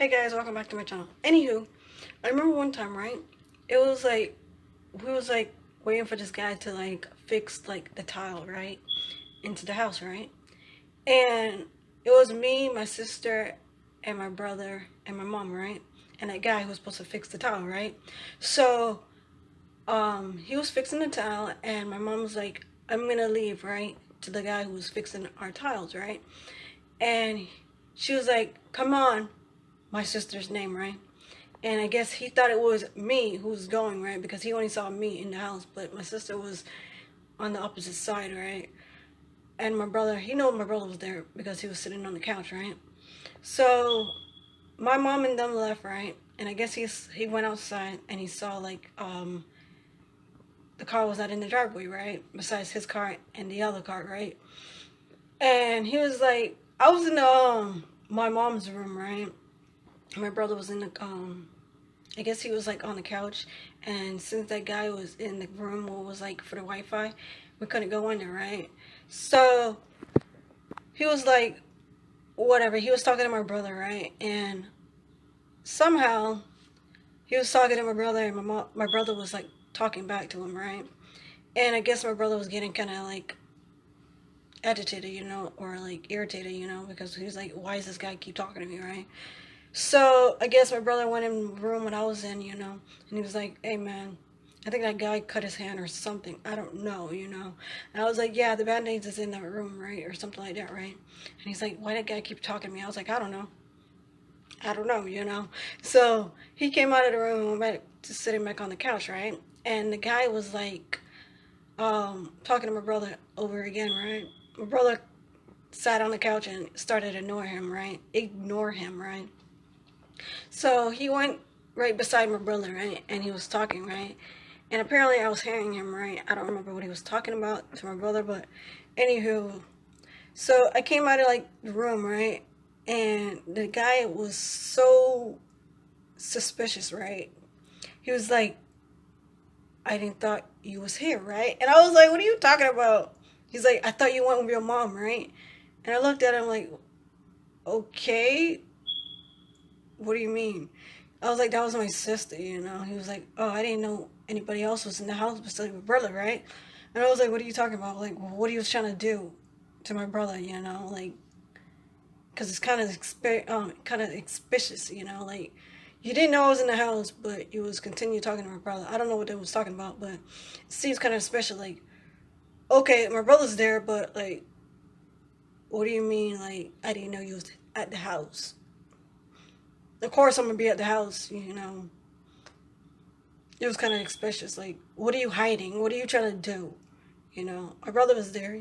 Hey guys, welcome back to my channel. Anywho, I remember one time, right? It was like we was like waiting for this guy to like fix like the tile, right? Into the house, right? And it was me, my sister, and my brother and my mom, right? And that guy who was supposed to fix the tile, right? So, he was fixing the tile and my mom was like, I'm gonna leave, right? To the guy who was fixing our tiles, right? And she was like, come on, my sister's name, right? And I guess he thought it was me who was going, right? Because he only saw me in the house, but my sister was on the opposite side, right? And my brother, he knew my brother was there because he was sitting on the couch, right? So my mom and them left, right? And I guess he went outside and he saw like the car was not in the driveway, right? Besides his car and the other car, right? And he was like, I was in the my mom's room, right? My brother was in the I guess he was like on the couch, and since that guy was in the room what was like for the Wi-Fi, we couldn't go in there, right? So he was like, whatever. He was talking to my brother, right? And somehow he was talking to my brother, and my brother was like talking back to him, right? And I guess my brother was getting kind of like agitated, or like irritated, because he was like, why does this guy keep talking to me, right? So I guess my brother went in the room when I was in, and he was like, hey man, I think that guy cut his hand or something. I don't know. And I was like, yeah, the band-aids is in that room, right? Or something like that, right? And he's like, why did that guy keep talking to me? I was like, I don't know. I don't know. So he came out of the room and went back to sitting back on the couch, right? And the guy was like, talking to my brother over again, right? My brother sat on the couch and started to ignore him, right? So he went right beside my brother, right? And he was talking, right? And apparently I was hearing him, right? I don't remember what he was talking about to my brother, but anywho. So I came out of like the room, right? And the guy was so suspicious, right? He was like, I didn't thought you was here, right? And I was like, what are you talking about? He's like, I thought you went with your mom, right? And I looked at him like, okay, what do you mean? I was like, that was my sister. He was like, oh, I didn't know anybody else was in the house besides my brother, right? And I was like, what are you talking about? Like, what are you trying to do to my brother, like, because it's kind of suspicious, like, you didn't know I was in the house, but you was continue talking to my brother. I don't know what they was talking about, but it seems kind of special. Like, okay, my brother's there, but like, what do you mean? Like, I didn't know you was at the house. Of course, I'm gonna be at the house. It was kind of suspicious. Like, what are you hiding? What are you trying to do? My brother was there.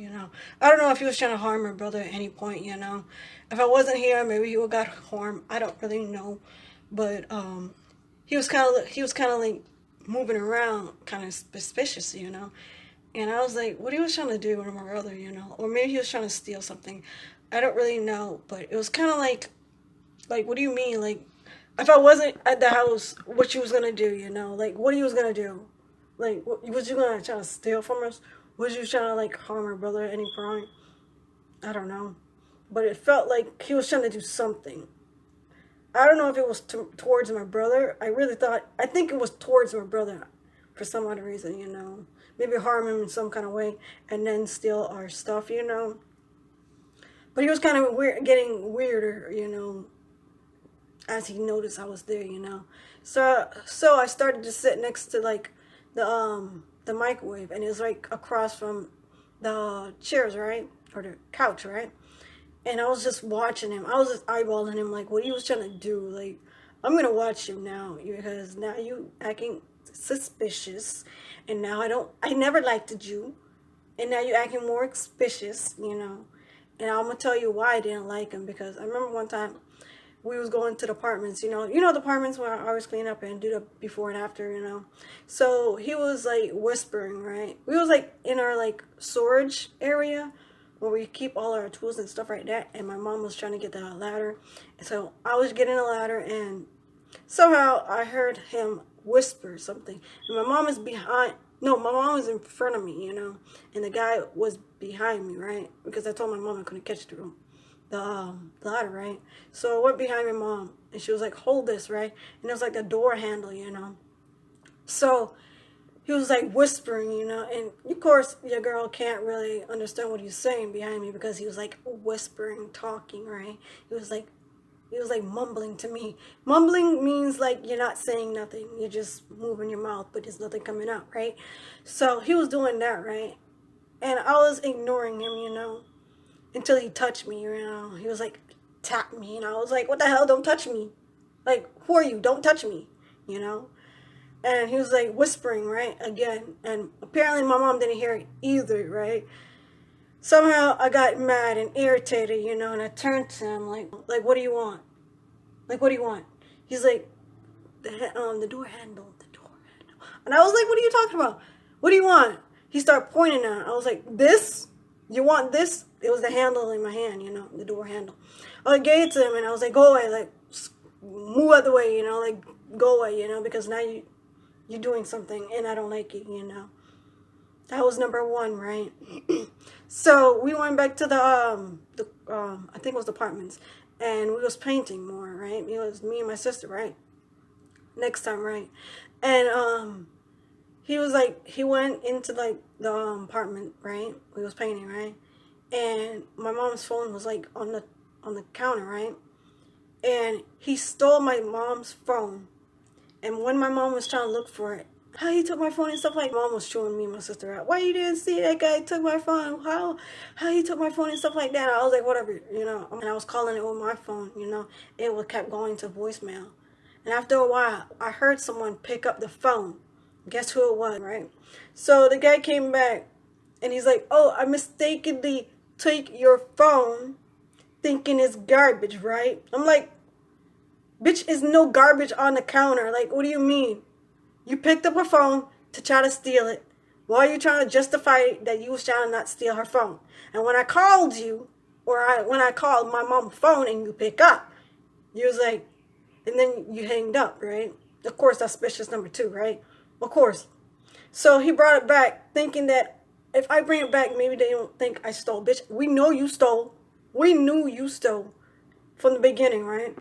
I don't know if he was trying to harm my brother at any point. If I wasn't here, maybe he would got harmed. I don't really know. But he was kind of like moving around, kind of suspicious. And I was like, what he was trying to do with my brother? Or maybe he was trying to steal something. I don't really know. But it was kind of like, what do you mean? Like, if I wasn't at the house, what you was gonna do? Like, what you was gonna do? Like, what was you gonna try to steal from us? Was you trying to like harm our brother at any point? I don't know, but it felt like he was trying to do something. I don't know if it was towards my brother. I think it was towards my brother, for some other reason. Maybe harm him in some kind of way, and then steal our stuff. But he was kind of weird, getting weirder. As he noticed I was there. So I started to sit next to like the microwave, and it was like across from the chairs, right? Or the couch, right? And I was just watching him. I was just eyeballing him like what he was trying to do. Like, I'm gonna watch him now because now you acting suspicious, and now I never liked you, and now you acting more suspicious. And I'm gonna tell you why I didn't like him, because I remember one time we was going to the apartments, the apartments where I always clean up and do the before and after. So he was like whispering, right? We was like in our like storage area where we keep all our tools and stuff like that, and my mom was trying to get the ladder. And so I was getting a ladder, and somehow I heard him whisper something. And my mom is behind. No, my mom was in front of me, and the guy was behind me, right? Because I told my mom I couldn't catch the ladder, right? So I went behind my mom, And she was like, hold this, right? And it was like a door handle, So he was like whispering, and of course your girl can't really understand what he's saying behind me because he was like whispering, talking, right? He was like mumbling to me. Mumbling means like you're not saying nothing. You're just moving your mouth, but there's nothing coming out, right? So he was doing that, right? And I was ignoring him, until he touched me, He was like, tap me, and I was like, what the hell? Don't touch me. Like, who are you? Don't touch me, And he was like whispering, right? Again. And apparently my mom didn't hear it either, right? Somehow I got mad and irritated, and I turned to him like, what do you want? Like, what do you want? He's like, the door handle, the door handle. And I was like, what are you talking about? What do you want? He started pointing at it. I was like, this? You want this? It was the handle in my hand, the door handle. I gave it to him and I was like, go away, like, move out the way, like, go away, because now you're doing something and I don't like it, That was number one, right? So we went back to the I think it was the apartments, and we was painting more, right? It was me and my sister, right? Next time, right? And he was like, he went into like the apartment, right? We was painting, right? And my mom's phone was like on the counter, right? And he stole my mom's phone. And when my mom was trying to look for it, how he took my phone and stuff like, mom was showing me and my sister out. Why you didn't see that guy took my phone? How he took my phone and stuff like that? I was like, whatever, And I was calling it with my phone, It would kept going to voicemail. And after a while, I heard someone pick up the phone. Guess who it was, right? So the guy came back and he's like, oh, I mistakenly took your phone thinking it's garbage, right? I'm like, bitch, is no garbage on the counter. Like, what do you mean? You picked up her phone to try to steal it. Why are you trying to justify that you was trying to not steal her phone? And when I called you, when I called my mom's phone and you pick up, you was like, and then you hanged up, right? Of course, that's suspicious number two, right? Of course. So he brought it back thinking that if I bring it back, maybe they don't think I stole. Bitch, we know you stole. We knew you stole from the beginning, right?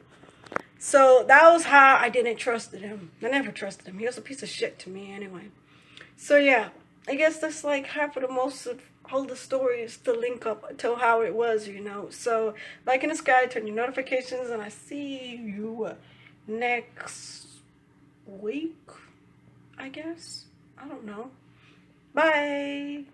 So that was how I didn't trust him. I never trusted him. He was a piece of shit to me anyway. So yeah, I guess that's like half of the most of all the stories to link up to how it was, So like in the sky, turn your notifications, and I see you next week, I guess. I don't know. Bye.